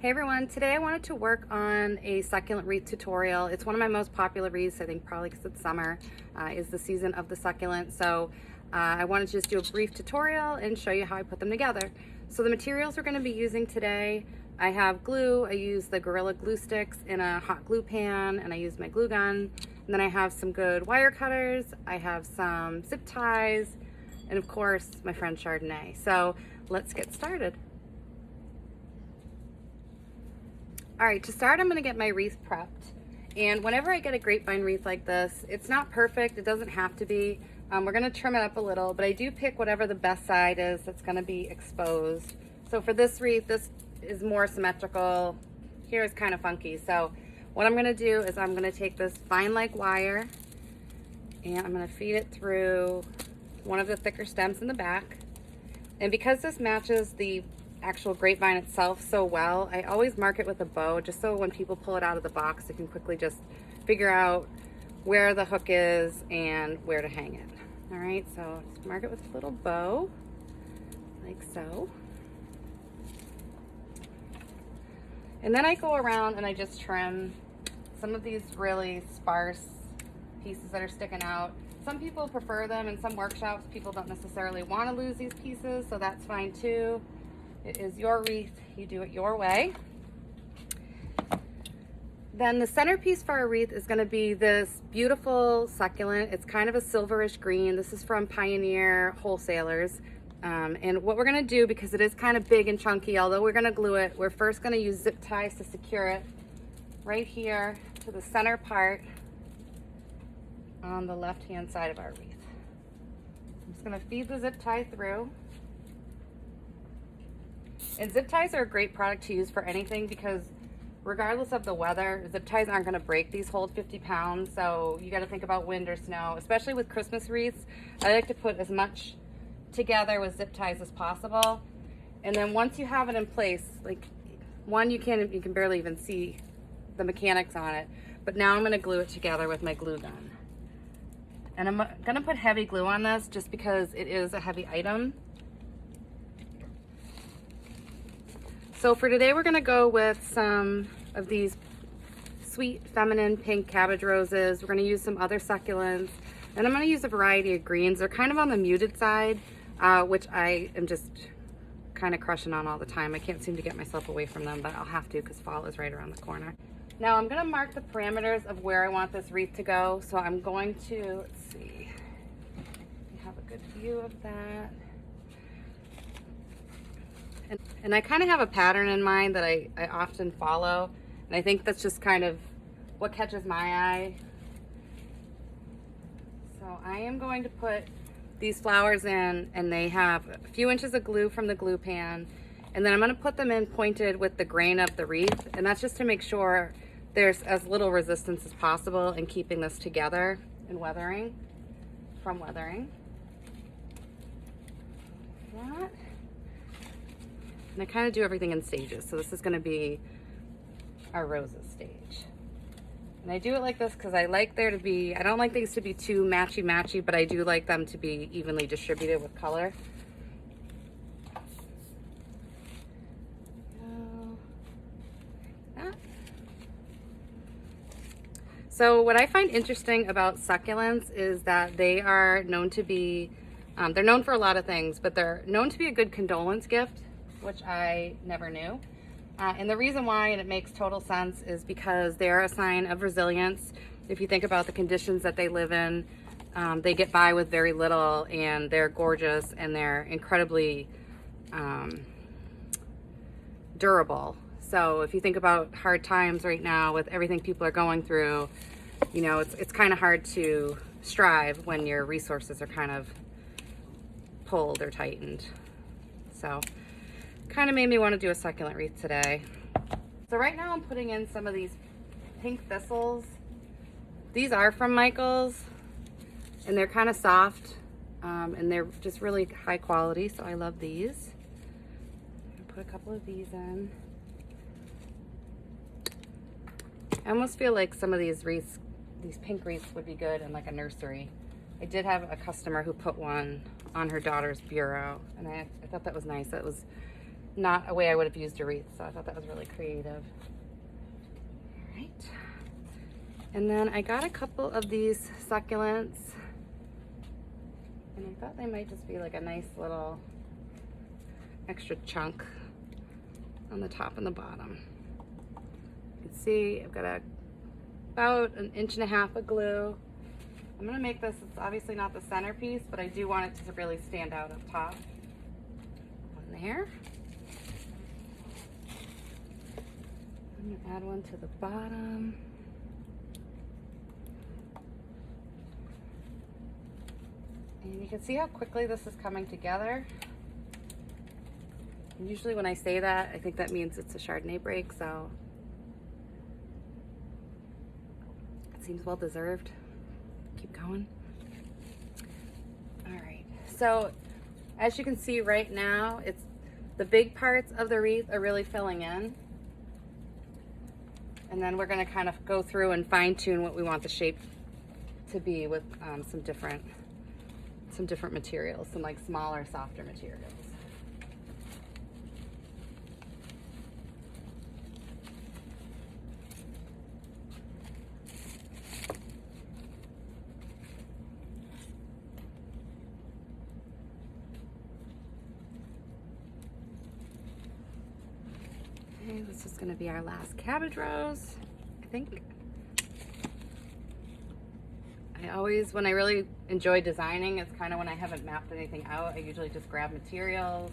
Hey everyone, today I wanted to work on a succulent wreath tutorial. It's one of my most popular wreaths, I think probably because it's summer, is the season of the succulent. So I wanted to just do a brief tutorial and show you how I put them together. So the materials we're going to be using today, I have glue. I use the Gorilla glue sticks in a hot glue pan, and I use my glue gun. And then I have some good wire cutters, I have some zip ties, and of course my friend Chardonnay. So let's get started. All right, to start, I'm gonna get my wreath prepped. And whenever I get a grapevine wreath like this, it's not perfect, it doesn't have to be. We're gonna trim it up a little, but I do pick whatever the best side is that's gonna be exposed. So for this wreath, this is more symmetrical. Here is kind of funky. So what I'm gonna do is I'm gonna take this vine-like wire and I'm gonna feed it through one of the thicker stems in the back. And because this matches the actual grapevine itself so well, I always mark it with a bow, just so when people pull it out of the box, they can quickly just figure out where the hook is and where to hang it. All right, so just mark it with a little bow, like so. And then I go around and I just trim some of these really sparse pieces that are sticking out. Some people prefer them. In some workshops, people don't necessarily want to lose these pieces, so that's fine too. It is your wreath, you do it your way. Then the centerpiece for our wreath is gonna be this beautiful succulent. It's kind of a silverish green. This is from Pioneer Wholesalers. And what we're gonna do, because it is kind of big and chunky, although we're gonna glue it, we're first gonna use zip ties to secure it right here to the center part on the left-hand side of our wreath. I'm just gonna feed the zip tie through. And zip ties are a great product to use for anything, because regardless of the weather, zip ties aren't going to break. These hold 50 pounds, so you got to think about wind or snow. Especially with Christmas wreaths, I like to put as much together with zip ties as possible. And then once you have it in place, like one, you can barely even see the mechanics on it, but now I'm going to glue it together with my glue gun. And I'm going to put heavy glue on this just because it is a heavy item. So for today, we're gonna go with some of these sweet, feminine pink cabbage roses. We're gonna use some other succulents, and I'm gonna use a variety of greens. They're kind of on the muted side, which I am just kind of crushing on all the time. I can't seem to get myself away from them, but I'll have to because fall is right around the corner. Now I'm gonna mark the parameters of where I want this wreath to go. So I'm going to, let's see, you have a good view of that. And I kind of have a pattern in mind that I often follow, and I think that's just kind of what catches my eye. So I am going to put these flowers in, and they have a few inches of glue from the glue pan, and then I'm going to put them in pointed with the grain of the wreath, and that's just to make sure there's as little resistance as possible in keeping this together and weathering, from weathering. That. And I kind of do everything in stages. So this is going to be our roses stage. And I do it like this because I like there to be, I don't like things to be too matchy-matchy, but I do like them to be evenly distributed with color. So what I find interesting about succulents is that they are known to be, they're known for a lot of things, but they're known to be a good condolence gift, which I never knew. And the reason why, and it makes total sense, is because they're a sign of resilience. If you think about the conditions that they live in, they get by with very little, and they're gorgeous, and they're incredibly durable. So if you think about hard times right now with everything people are going through, you know, it's kind of hard to strive when your resources are kind of pulled or tightened. So kind of made me want to do a succulent wreath today. So right now I'm putting in some of these pink thistles. These are from Michael's, and they're kind of soft, and they're just really high quality, so I love these. I'll put a couple of these in. I almost feel like some of these wreaths, these pink wreaths, would be good in like a nursery. I did have a customer who put one on her daughter's bureau, and I thought that was nice. That was not a way I would have used a wreath, so I thought that was really creative. All right. And then I got a couple of these succulents, and I thought they might just be like a nice little extra chunk on the top and the bottom. You can see I've got about 1.5 inches of glue. I'm gonna make this, it's obviously not the centerpiece, but I do want it to really stand out up top. One there. I'm gonna add one to the bottom. And you can see how quickly this is coming together. And usually when I say that, I think that means it's a Chardonnay break, so it seems well deserved. Keep going. All right, so as you can see right now, it's the big parts of the wreath are really filling in. And then we're gonna kind of go through and fine tune what we want the shape to be with some different materials, some like smaller, softer materials. Okay, this is going to be our last cabbage rose, I think. I always, when I really enjoy designing, it's kind of when I haven't mapped anything out. I usually just grab materials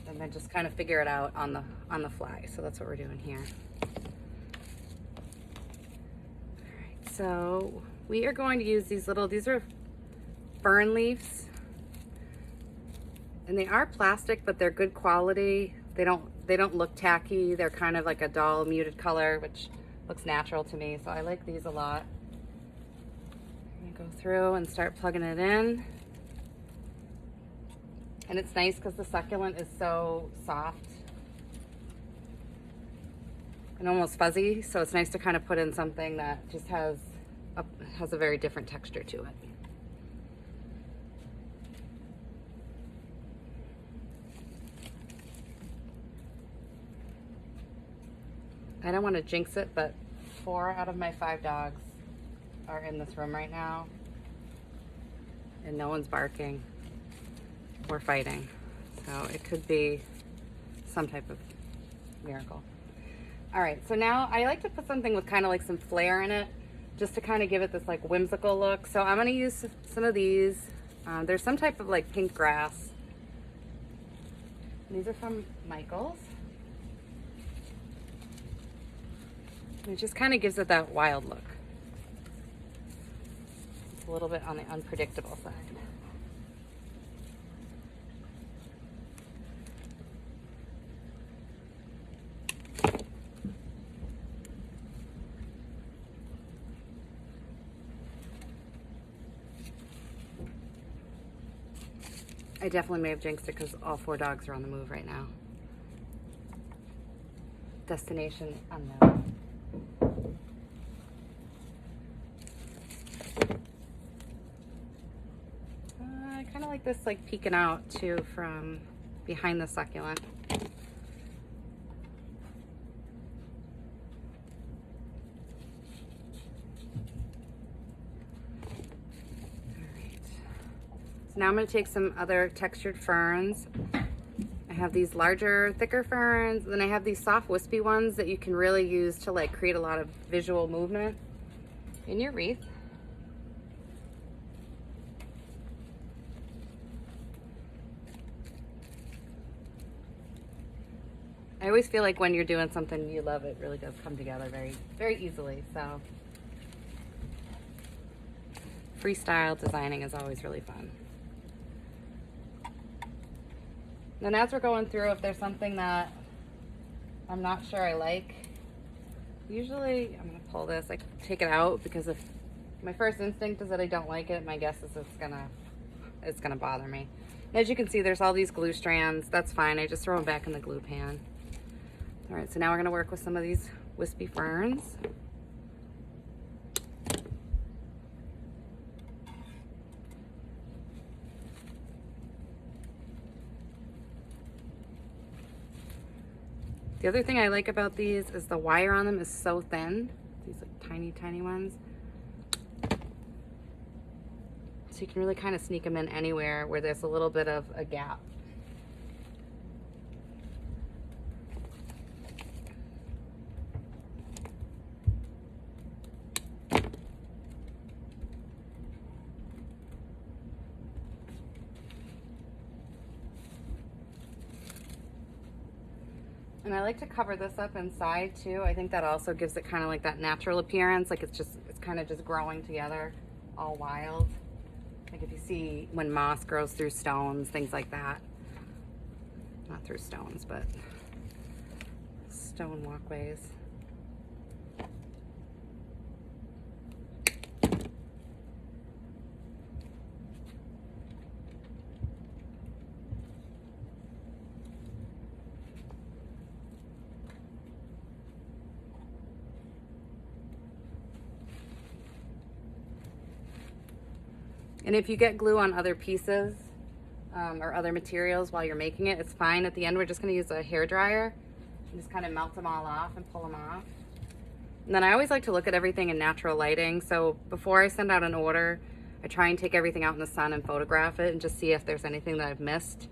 and then just kind of figure it out on the fly. So that's what we're doing here. All right, so we are going to use these are fern leaves, and they are plastic, but they're good quality. They don't look tacky. They're kind of like a dull muted color, which looks natural to me. So I like these a lot. Go through and start plugging it in. And it's nice because the succulent is so soft and almost fuzzy, so it's nice to kind of put in something that just has a very different texture to it. I don't want to jinx it, but 4 out of my 5 dogs are in this room right now, and no one's barking or fighting, so it could be some type of miracle. All right, so now I like to put something with kind of like some flair in it, just to kind of give it this like whimsical look. So I'm going to use some of these. There's some type of like pink grass. These are from Michael's. And it just kind of gives it that wild look. A little bit on the unpredictable side. I definitely may have jinxed it because all 4 dogs are on the move right now. Destination unknown. Kind of like this, like peeking out too from behind the succulent. All right. So now I'm going to take some other textured ferns. I have these larger, thicker ferns, and then I have these soft, wispy ones that you can really use to like create a lot of visual movement in your wreath. I always feel like when you're doing something you love, it really does come together very, very easily. So freestyle designing is always really fun. Then as we're going through, if there's something that I'm not sure I like, usually I'm gonna pull this, I take it out, because if my first instinct is that I don't like it, my guess is it's gonna bother me. And as you can see, there's all these glue strands. That's fine, I just throw them back in the glue pan. All right, so now we're gonna work with some of these wispy ferns. The other thing I like about these is the wire on them is so thin. These like tiny, tiny ones. So you can really kind of sneak them in anywhere where there's a little bit of a gap. And I like to cover this up inside too. I think that also gives it kind of like that natural appearance, like it's kind of just growing together, all wild. Like if you see when moss grows through stones, things like that. Not through stones, but stone walkways. And if you get glue on other pieces or other materials while you're making it, it's fine. At the end, we're just gonna use a hair dryer and just kind of melt them all off and pull them off. And then I always like to look at everything in natural lighting. So before I send out an order, I try and take everything out in the sun and photograph it and just see if there's anything that I've missed.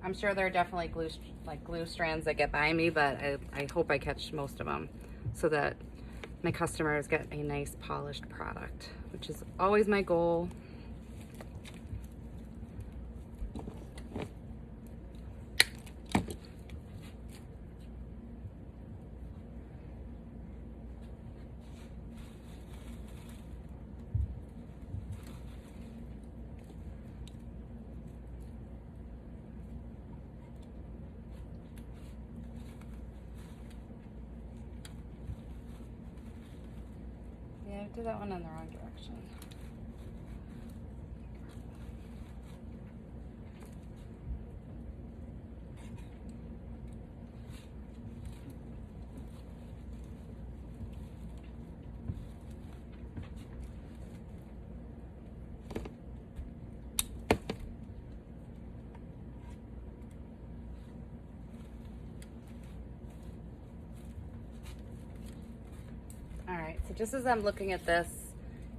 I'm sure there are definitely glue strands that get by me, but I hope I catch most of them so that my customers get a nice polished product, which is always my goal. Yeah, I did that one in the wrong direction. All right, so just as I'm looking at this,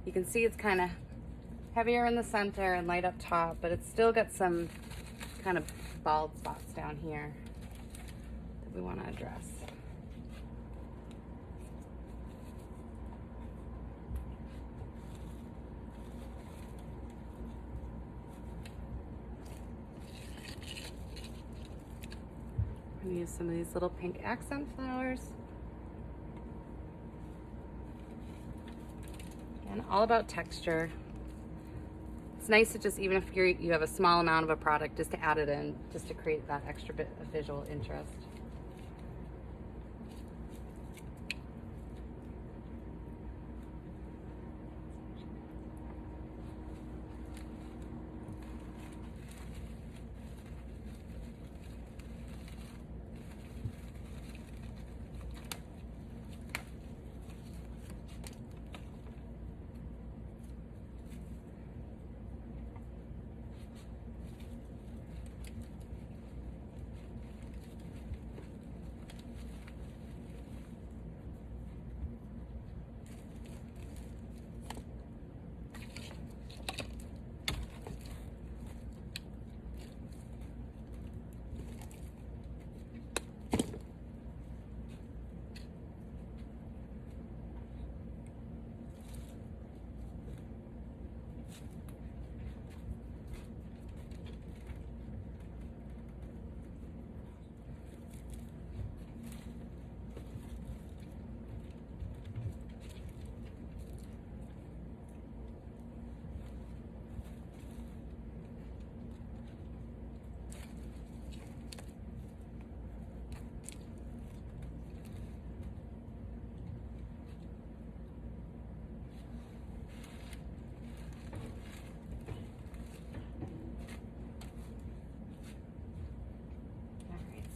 you can see it's kind of heavier in the center and light up top, but it's still got some kind of bald spots down here that we want to address. I'm gonna use some of these little pink accent flowers. And all about texture. It's nice to just, even if you have a small amount of a product, just to add it in, just to create that extra bit of visual interest.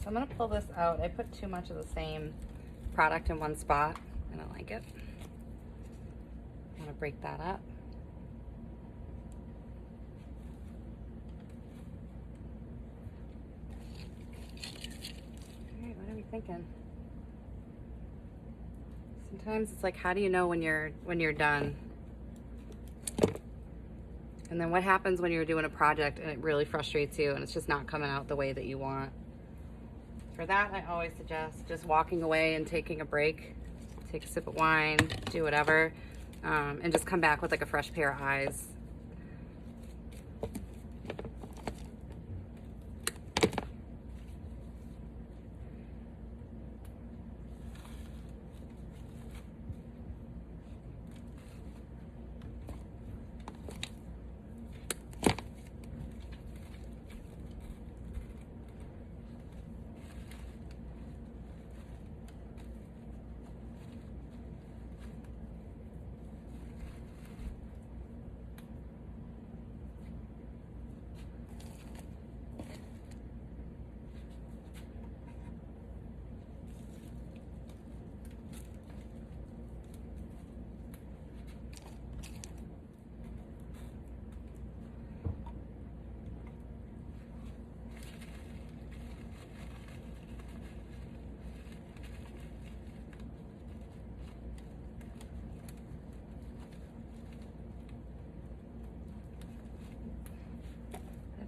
So I'm gonna pull this out. I put too much of the same product in one spot. I don't like it. I'm gonna break that up. All right, what do we you thinking? Sometimes it's like, how do you know when you're done? And then what happens when you're doing a project and it really frustrates you and it's just not coming out the way that you want? For that, I always suggest just walking away and taking a break. Take a sip of wine, do whatever, and just come back with like a fresh pair of eyes.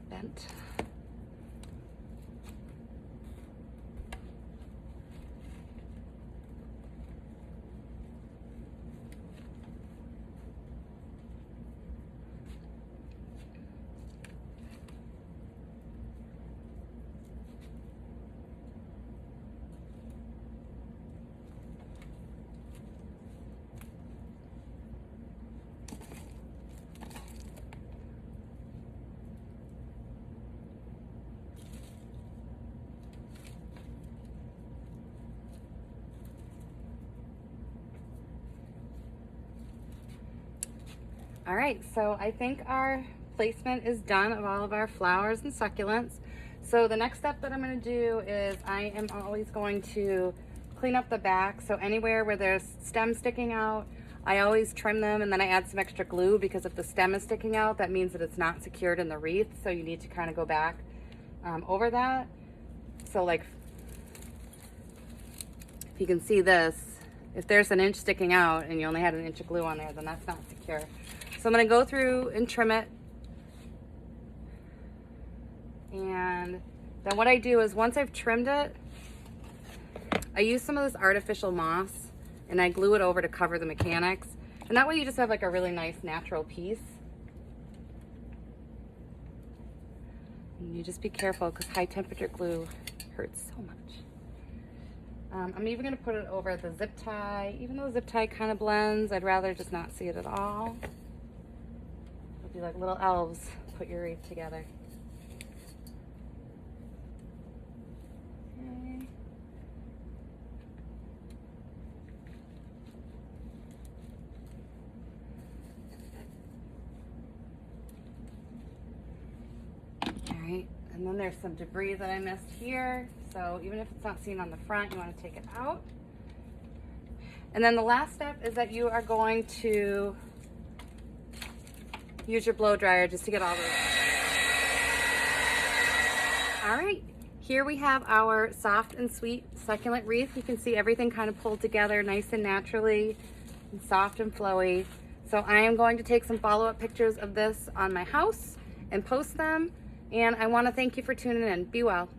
Bent. All right, so I think our placement is done of all of our flowers and succulents. So the next step that I'm going to do is I am always going to clean up the back. So anywhere where there's stems sticking out, I always trim them and then I add some extra glue, because if the stem is sticking out, that means that it's not secured in the wreath. So you need to kind of go back over that. So like, if you can see this, if there's an inch sticking out and you only had an inch of glue on there, then that's not secure. So I'm going to go through and trim it. And then what I do is once I've trimmed it, I use some of this artificial moss and I glue it over to cover the mechanics. And that way you just have like a really nice natural piece. And you just be careful because high temperature glue hurts so much. I'm even going to put it over the zip tie. Even though the zip tie kind of blends, I'd rather just not see it at all. It'll be like little elves put your wreath together. Okay. All right, and then there's some debris that I missed here. So even if it's not seen on the front, you want to take it out. And then the last step is that you are going to use your blow dryer just to get all the... All right, here we have our soft and sweet succulent wreath. You can see everything kind of pulled together nice and naturally, and soft and flowy. So I am going to take some follow-up pictures of this on my house and post them. And I want to thank you for tuning in. Be well.